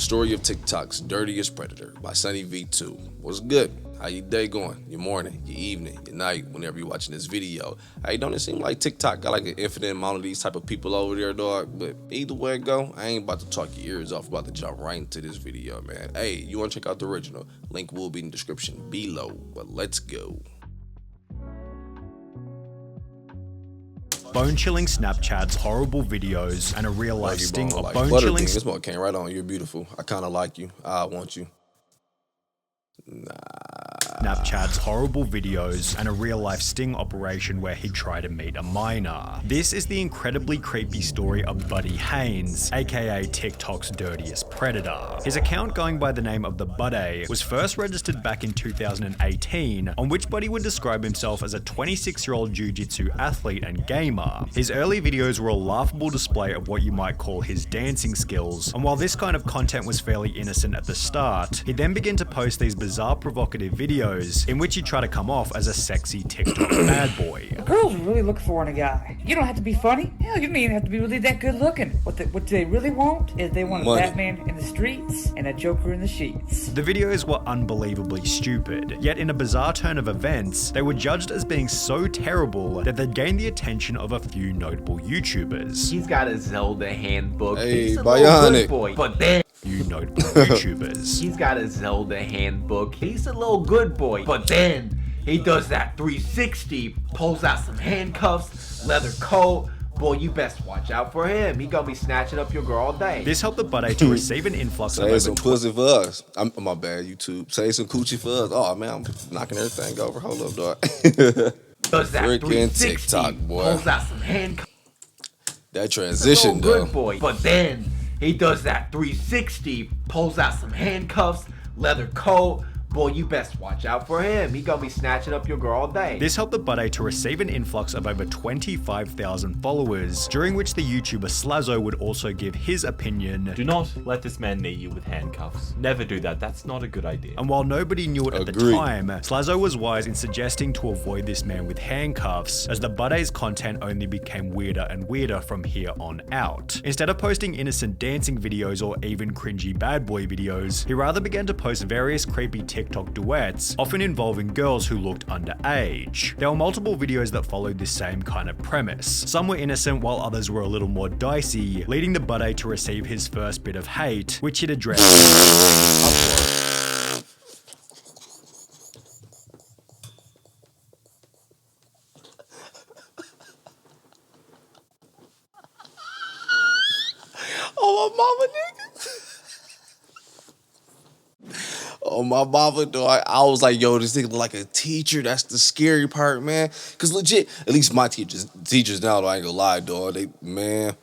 story of TikTok's Dirtiest Predator by Sunny V2. What's good? How your day going? Your morning, your evening, your night, whenever you're watching this video. Hey, don't it seem like TikTok got like an infinite amount of these type of people over there, dog? But either way it go, I ain't about to talk your ears off, about to jump right into this video, man. Hey, you wanna check out the original? Link will be in the description below, but let's go. Bone-chilling Snapchats, horrible videos, and a real-life sting of like bone-chilling. This one came right on. You're beautiful. I kind of like you. I want you. Snapchat's horrible videos, and a real-life sting operation where he'd try to meet a minor. This is the incredibly creepy story of Buddy Haynes, aka TikTok's Dirtiest Predator. His account, going by the name of the Buddy, was first registered back in 2018, on which Buddy would describe himself as a 26-year-old jiu-jitsu athlete and gamer. His early videos were a laughable display of what you might call his dancing skills, and while this kind of content was fairly innocent at the start, he then began to post these bizarre provocative videos in which he'd try to come off as a sexy TikTok bad boy. Girls really look for in a guy. You don't have to be funny. Hell, you don't even have to be really that good looking. What they really want is they want a Batman in the streets and a Joker in the sheets. The videos were unbelievably stupid, yet in a bizarre turn of events, they were judged as being so terrible that they'd gained the attention of a few notable YouTubers. He's got a Zelda handbook. Hey, he's a little good boy, but then Few notable YouTubers. he's got a Zelda handbook. He's a little good boy, but then he does that 360, pulls out some handcuffs, leather coat. Boy, you best watch out for him. He gonna be snatching up your girl all day. This helped the Buddy to receive an influx of Say over some pussy for us. My bad, YouTube. Say some coochie for us. Oh man, I'm knocking everything over. Hold up, dog. Does that Freaking 360, TikTok, boy. pulls out some handcuffs. That transition, He's a little though. good boy, but then he does that 360, pulls out some handcuffs, leather coat. Boy, you best watch out for him. He gonna be snatching up your girl all day. This helped the Buddy to receive an influx of over 25,000 followers, during which the YouTuber Slazzo would also give his opinion. Do not let this man knee you with handcuffs. Never do that. That's not a good idea. And while nobody knew it at the Agreed. time, Slazzo was wise in suggesting to avoid this man with handcuffs, as the Buddy's content only became weirder and weirder from here on out. Instead of posting innocent dancing videos or even cringy bad boy videos, he rather began to post various creepy TikTok duets, often involving girls who looked underage. There were multiple videos that followed this same kind of premise. Some were innocent while others were a little more dicey, leading the Buddy to receive his first bit of hate, which he'd addressed in upload. Oh, my mama, nigga. Oh, my mama, dog. I was like, yo, this nigga look like a teacher. That's the scary part, man. Because legit, at least my teachers now, though, I ain't gonna lie, dog. They, man,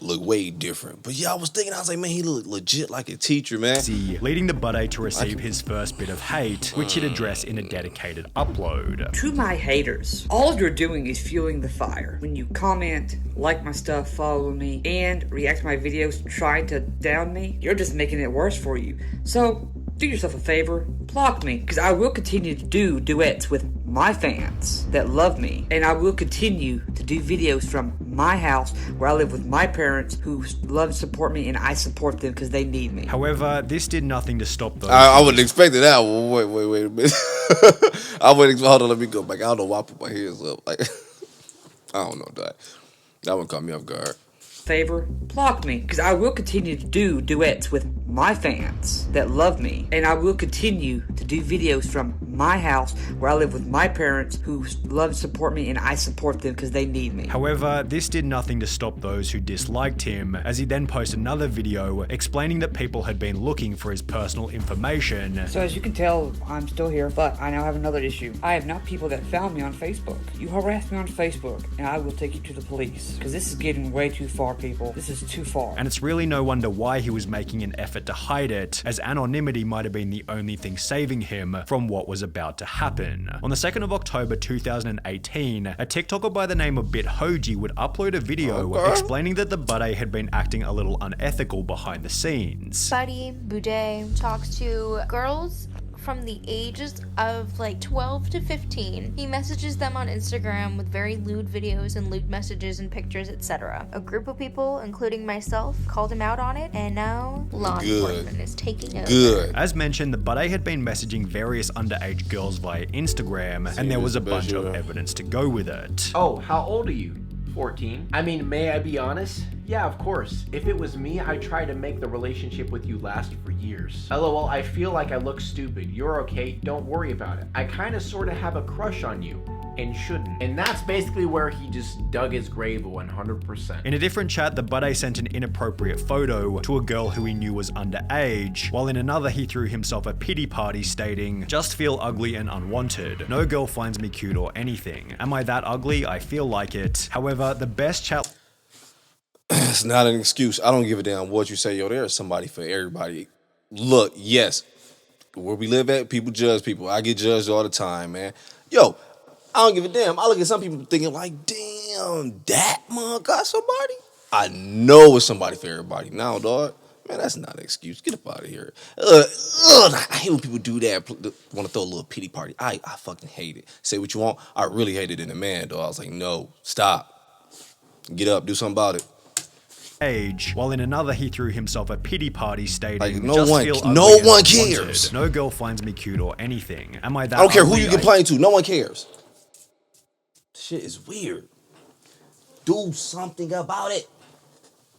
look way different. But yeah, I was thinking, I was like, man, he look legit like a teacher, man. Leading the Buddy to receive his first bit of hate, which he'd address in a dedicated upload. To my haters, all you're doing is fueling the fire. When you comment, like my stuff, follow me, and react to my videos trying to down me, you're just making it worse for you. So, do yourself a favor, block me, because I will continue to do duets with my fans that love me, and I will continue to do videos from my house where I live with my parents who love and support me, and I support them because they need me. However, this did nothing to stop those. I wouldn't expect that. Wait a minute. I wouldn't expect. Hold on, let me go back. I don't know why I put my hands up. Like, I don't know, dog. That one caught me off guard. Favor, block me, because I will continue to do duets with my fans that love me, and I will continue to do videos from my house where I live with my parents who love and support me, and I support them because they need me. However, this did nothing to stop those who disliked him, as he then posted another video explaining that people had been looking for his personal information. So as you can tell, I'm still here, but I now have another issue. I have not people that found me on Facebook. You harassed me on Facebook, and I will take you to the police, because this is getting way too far, people. This is too far. And it's really no wonder why he was making an effort to hide it, as anonymity might have been the only thing saving him from what was about to happen. On the 2nd of October 2018, a TikToker by the name of BitHoji would upload a video explaining that the Buddy had been acting a little unethical behind the scenes. Buddy Boudet talks to girls from the ages of like 12 to 15. He messages them on Instagram with very lewd videos and lewd messages and pictures, etc. A group of people, including myself, called him out on it, and now law enforcement is taking over. Good. As mentioned, the Buddy had been messaging various underage girls via Instagram, and there was a bunch of evidence to go with it. Oh, how old are you? 14? I mean, may I be honest? Yeah, of course. If it was me, I'd try to make the relationship with you last for years. LOL, I feel like I look stupid. You're okay, don't worry about it. I kinda sorta have a crush on you. And shouldn't. And that's basically where he just dug his grave 100%. In a different chat, the Buddy sent an inappropriate photo to a girl who he knew was underage, while in another he threw himself a pity party stating, "Just feel ugly and unwanted. No girl finds me cute or anything. Am I that ugly? I feel like it." However, the best chat... It's not an excuse. I don't give a damn what you say. Yo, there's somebody for everybody. Look, yes, where we live at, people judge people. I get judged all the time, man. Yo, I don't give a damn. I look at some people thinking like, damn, that mug got somebody? I know it's somebody for everybody. Now, dog, man, that's not an excuse. Get up out of here. I hate when people do that, want to throw a little pity party. I fucking hate it. Say what you want. I really hate it in a man, dog. I was like, no, stop. Get up, do something about it. Age, while in another he threw himself a pity party stating, like, no one cares. No girl finds me cute or anything. Am I that I don't care who ugly? you complain to. No one cares. Shit is weird. Do something about it.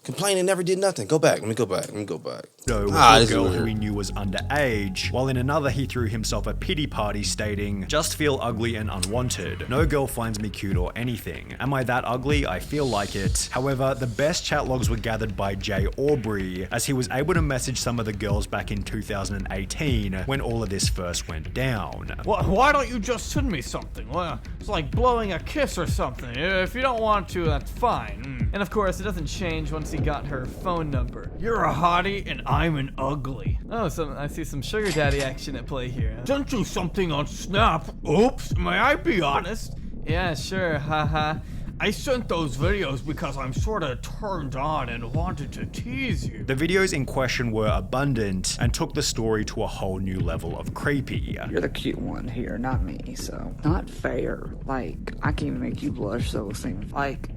Complaining never did nothing. Go back. Let me go back. No, a girl who he knew was underage, while in another he threw himself a pity party stating, "Just feel ugly and unwanted. No girl finds me cute or anything. Am I that ugly? I feel like it." However, the best chat logs were gathered by Jay Aubrey, as he was able to message some of the girls back in 2018 when all of this first went down. Why don't you just send me something? Well, it's like blowing a kiss or something. If you don't want to, that's fine. And of course, it doesn't change once he got her phone number. You're a hottie and I'm an ugly. Oh, so I see some sugar daddy action at play here. Sent you something on Snap. Oops, may I be honest? Yeah, sure, haha. I sent those videos because I'm sorta turned on and wanted to tease you. The videos in question were abundant and took the story to a whole new level of creepy. You're the cute one here, not me, so not fair. Like, I can even make you blush, so it seems like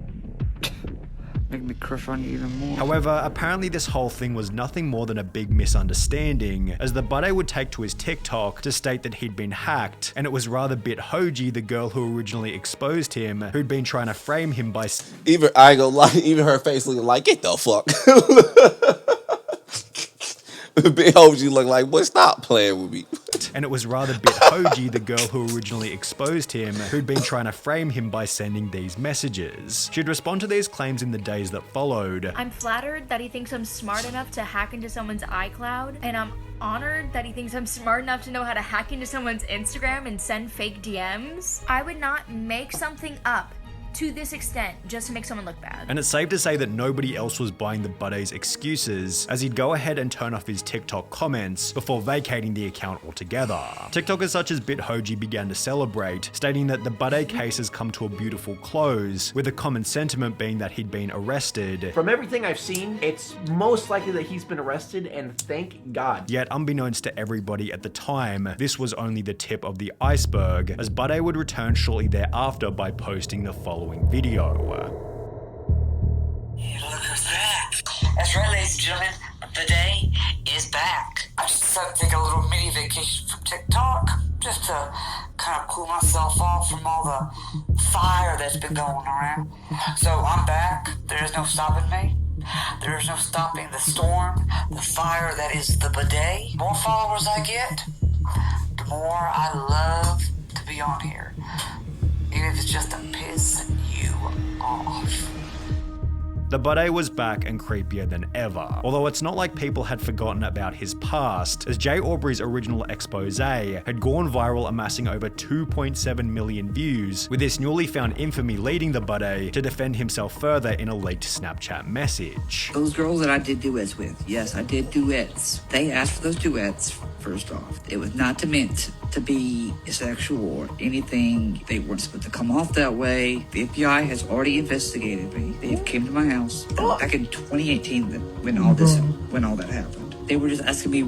make me crush on you even more. However, apparently this whole thing was nothing more than a big misunderstanding, as the Buddy would take to his TikTok to state that he'd been hacked, and it was rather Bithoji, the girl who originally exposed him, who'd been trying to frame him by... Even her face looking like, get the fuck. Bithoji look like, boy, stop playing with me. And it was rather Bithoji, the girl who originally exposed him, who'd been trying to frame him by sending these messages. She'd respond to these claims in the days that followed. I'm flattered that he thinks I'm smart enough to hack into someone's iCloud, and I'm honored that he thinks I'm smart enough to know how to hack into someone's Instagram and send fake DMs. I would not make something up to this extent just to make someone look bad. And it's safe to say that nobody else was buying the Buddy's excuses, as he'd go ahead and turn off his TikTok comments before vacating the account altogether. TikTokers such as Bithoji began to celebrate, stating that the Buddy case has come to a beautiful close, with the common sentiment being that he'd been arrested. From everything I've seen, it's most likely that he's been arrested, and thank God. Yet, unbeknownst to everybody at the time, this was only the tip of the iceberg, as Buddy would return shortly thereafter by posting the following video. Look who's back. That's right, ladies and gentlemen, the day is back. I just decided to take a little mini vacation from TikTok, just to kind of cool myself off from all the fire that's been going around. So I'm back. There is no stopping me. There is no stopping the storm, the fire that is the bidet. The more followers I get, the more I love to be on here. Even if it's just to piss you off. The Buddy was back and creepier than ever. Although it's not like people had forgotten about his past, as Jay Aubrey's original expose had gone viral, amassing over 2.7 million views, with this newly found infamy leading the Buddy to defend himself further in a leaked Snapchat message. Those girls that I did duets with, yes, I did duets. They asked for those duets, first off. It was not meant to be sexual or anything. They weren't supposed to come off that way. The FBI has already investigated me. They came to my house back in 2018 when all that happened. They were just asking me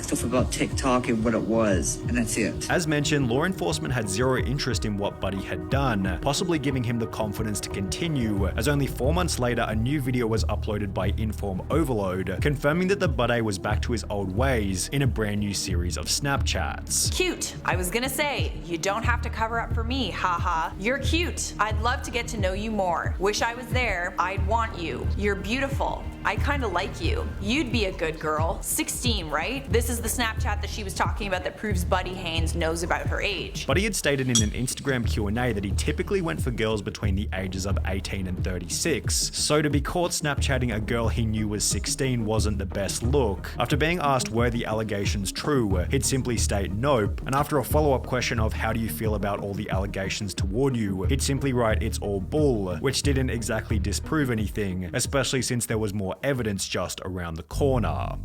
stuff about TikTok and what it was, and that's it. As mentioned, law enforcement had zero interest in what Buddy had done, possibly giving him the confidence to continue, as only 4 months later a new video was uploaded by Inform Overload, confirming that the Buddy was back to his old ways in a brand new series of Snapchats. Cute. I was gonna say, you don't have to cover up for me, haha. You're cute. I'd love to get to know you more. Wish I was there. I'd want you. You're beautiful. I kinda like you. You'd be a good girl. 16, right? This is the Snapchat that she was talking about that proves Buddy Haynes knows about her age. Buddy had stated in an Instagram Q&A that he typically went for girls between the ages of 18 and 36, so to be caught Snapchatting a girl he knew was 16 wasn't the best look. After being asked were the allegations true, he'd simply state nope, and after a follow-up question of how do you feel about all the allegations toward you, he'd simply write it's all bull, which didn't exactly disprove anything, especially since there was more evidence just around the corner.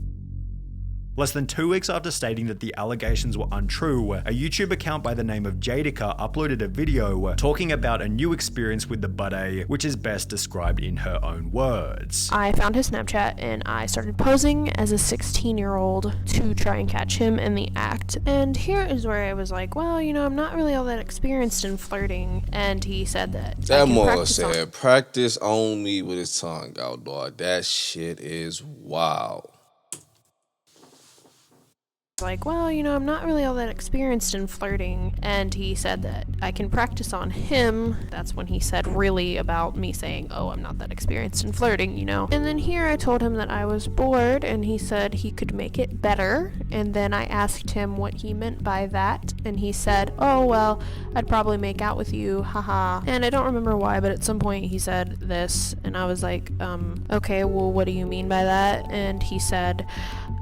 Less than 2 weeks after stating that the allegations were untrue, a YouTube account by the name of Jadica uploaded a video talking about a new experience with the Buddy, which is best described in her own words. I found his Snapchat and I started posing as a 16-year-old to try and catch him in the act. And here is where I was like, well, I'm not really all that experienced in flirting. And he said that. That mother said, practice on me with his tongue out, dog. That shit is wild. Like, well, I'm not really all that experienced in flirting. And he said that I can practice on him. That's when he said really about me saying, oh, I'm not that experienced in flirting, And then here I told him that I was bored and he said he could make it better. And then I asked him what he meant by that. And he said, oh, well, I'd probably make out with you, haha. And I don't remember why, but at some point he said this. And I was like, okay, well, what do you mean by that? And he said,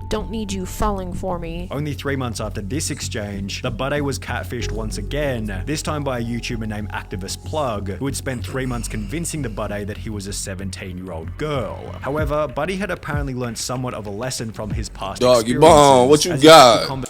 don't need you falling for me. Only 3 months after this exchange, the Buddy was catfished once again, this time by a YouTuber named Activist Plug, who had spent 3 months convincing the Buddy that he was a 17-year-old girl. However, Buddy had apparently learned somewhat of a lesson from his past Doggy Bone, what you got?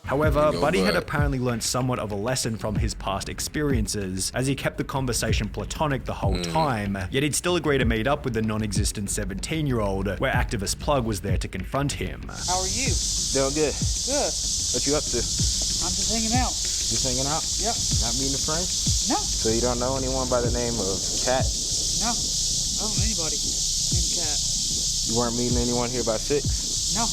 However, Buddy had apparently learned somewhat of a lesson from his past experiences, as he kept the conversation platonic the whole time, yet he'd still agree to meet up with the non-existent 17-year-old, where Activist Plug was there to confront him. How are you? Doing good. Good. What you up to? I'm just hanging out. Just hanging out? Yep. Not meeting a friend? No. So you don't know anyone by the name of Kat? No. I don't know anybody named Kat. You weren't meeting anyone here by 6? No.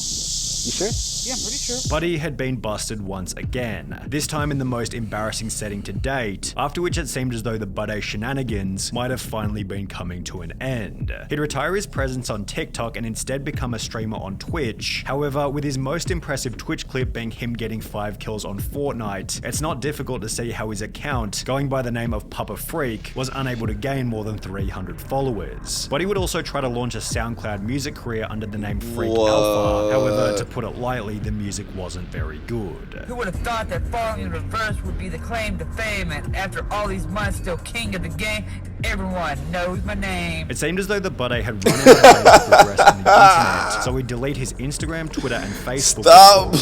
You sure? Yeah, I'm pretty sure. Buddy had been busted once again, this time in the most embarrassing setting to date, after which it seemed as though the Buddy shenanigans might have finally been coming to an end. He'd retire his presence on TikTok and instead become a streamer on Twitch. However, with his most impressive Twitch clip being him getting 5 kills on Fortnite, it's not difficult to see how his account, going by the name of Papa Freak, was unable to gain more than 300 followers. Buddy would also try to launch a SoundCloud music career under the name Freak Alpha. However, to put it lightly, the music wasn't very good. Who would have thought that falling in reverse would be the claim to fame, and after all these months still king of the game, everyone knows my name. It seemed as though the Buddy had run out of ways to progress on the internet, so he'd delete his Instagram, Twitter, and Facebook. Stop!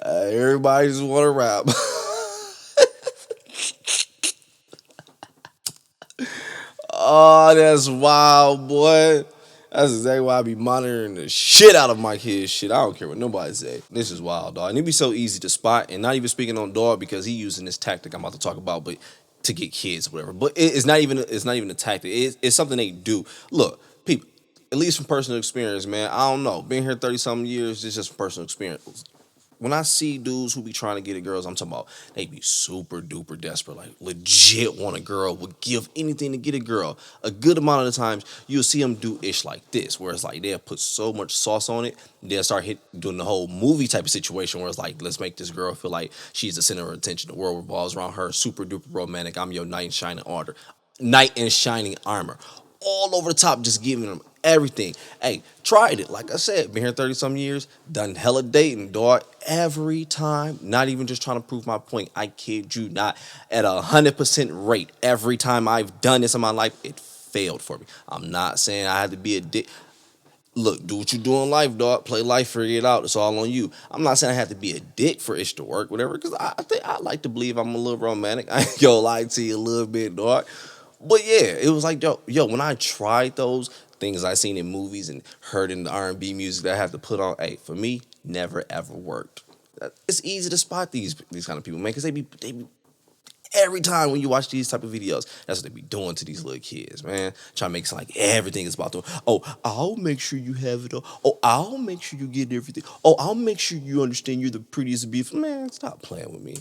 Everybody just want to rap. Oh, that's wild, boy. That's exactly why I be monitoring the shit out of my kids' shit. I don't care what nobody say. This is wild, dog. And it'd be so easy to spot, and not even speaking on dog because he using this tactic I'm about to talk about, but to get kids or whatever. But it's not even a tactic. It's something they do. Look, people, at least from personal experience, man. I don't know. Being here 30-something years, it's just from personal experience. When I see dudes who be trying to get at girls, I'm talking about they be super duper desperate, like legit want a girl, would give anything to get a girl. A good amount of the times you'll see them do ish like this, where it's like they'll put so much sauce on it, they'll start doing the whole movie type of situation where it's like, let's make this girl feel like she's the center of attention. The world revolves around her, super duper romantic. I'm your knight in shining armor. All over the top, just giving them everything. Hey, tried it. Like I said, been here 30-some years, done hella dating, dog. Every time, not even just trying to prove my point. I kid you not. At 100% rate, every time I've done this in my life, it failed for me. I'm not saying I had to be a dick. Look, do what you do in life, dog. Play life, figure it out. It's all on you. I'm not saying I have to be a dick for it to work, whatever, because I think I like to believe I'm a little romantic. I ain't gonna lie to you a little bit, dog. But yeah, it was like, yo, when I tried those, things I seen in movies and heard in the R&B music that I have to put on. Hey, for me, never ever worked. It's easy to spot these kind of people, man, because they be every time when you watch these type of videos, that's what they be doing to these little kids, man. Trying to make it sound like everything is about to. Oh, I'll make sure you have it all. Oh, I'll make sure you get everything. Oh, I'll make sure you understand you're the prettiest, beautiful. Man, stop playing with me.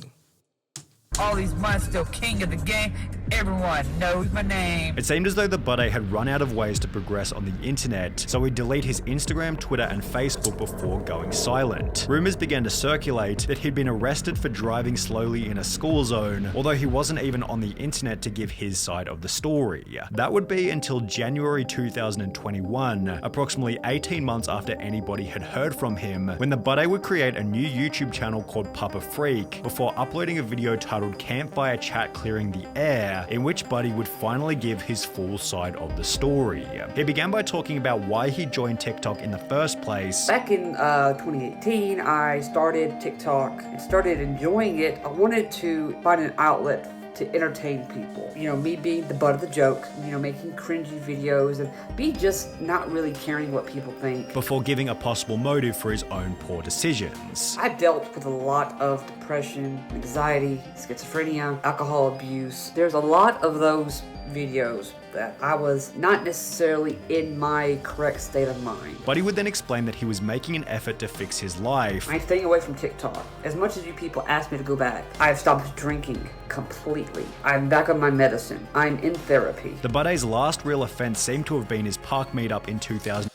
All these months still king of the game. Everyone knows my name. It seemed as though the Buddy had run out of ways to progress on the internet, so he'd delete his Instagram, Twitter, and Facebook before going silent. Rumors began to circulate that he'd been arrested for driving slowly in a school zone, although he wasn't even on the internet to give his side of the story. That would be until January 2021, approximately 18 months after anybody had heard from him, when the Buddy would create a new YouTube channel called Papa Freak, before uploading a video titled Campfire Chat Clearing the Air, in which Buddy would finally give his full side of the story. He began by talking about why he joined TikTok in the first place. Back in 2018, I started TikTok and started enjoying it. I wanted to find an outlet to entertain people. You know, me being the butt of the joke, you know, making cringy videos and be just not really caring what people think. Before giving a possible motive for his own poor decisions. I've dealt with a lot of depression, anxiety, schizophrenia, alcohol abuse. There's a lot of those videos that I was not necessarily in my correct state of mind. Buddy would then explain that he was making an effort to fix his life. I'm staying away from TikTok. As much as you people ask me to go back, I've stopped drinking completely. I'm back on my medicine. I'm in therapy. The Buddy's last real offense seemed to have been his park meetup in 2000.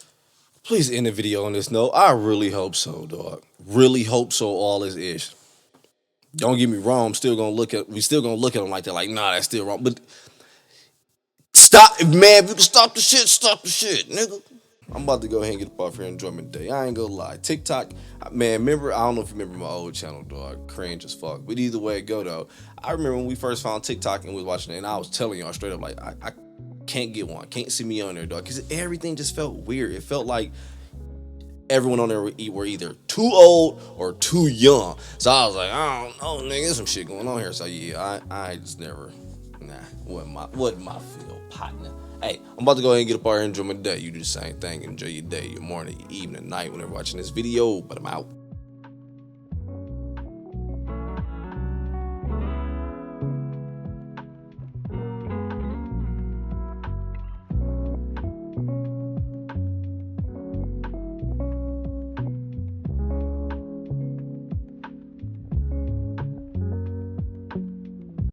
Please end the video on this note. I really hope so, dog. Really hope so. All is ish. Don't get me wrong. We still gonna look at them like that. Like, nah, that's still wrong. But stop, man. If you can stop the shit, nigga. I'm about to go ahead and get up off here and enjoy my day. I ain't gonna lie. TikTok, man, remember, I don't know if you remember my old channel, dog. Cringe as fuck. But either way it go, though. I remember when we first found TikTok and was watching it, and I was telling y'all straight up, like, I can't get one. Can't see me on there, dog. Because everything just felt weird. It felt like everyone on there were either too old or too young. So I was like, I don't know, nigga. There's some shit going on here. So yeah, I just never, wasn't my field, partner. Hey, I'm about to go ahead and get up out here and enjoy my day. You do the same thing. Enjoy your day, your morning, your evening, night, whenever watching this video. But I'm out.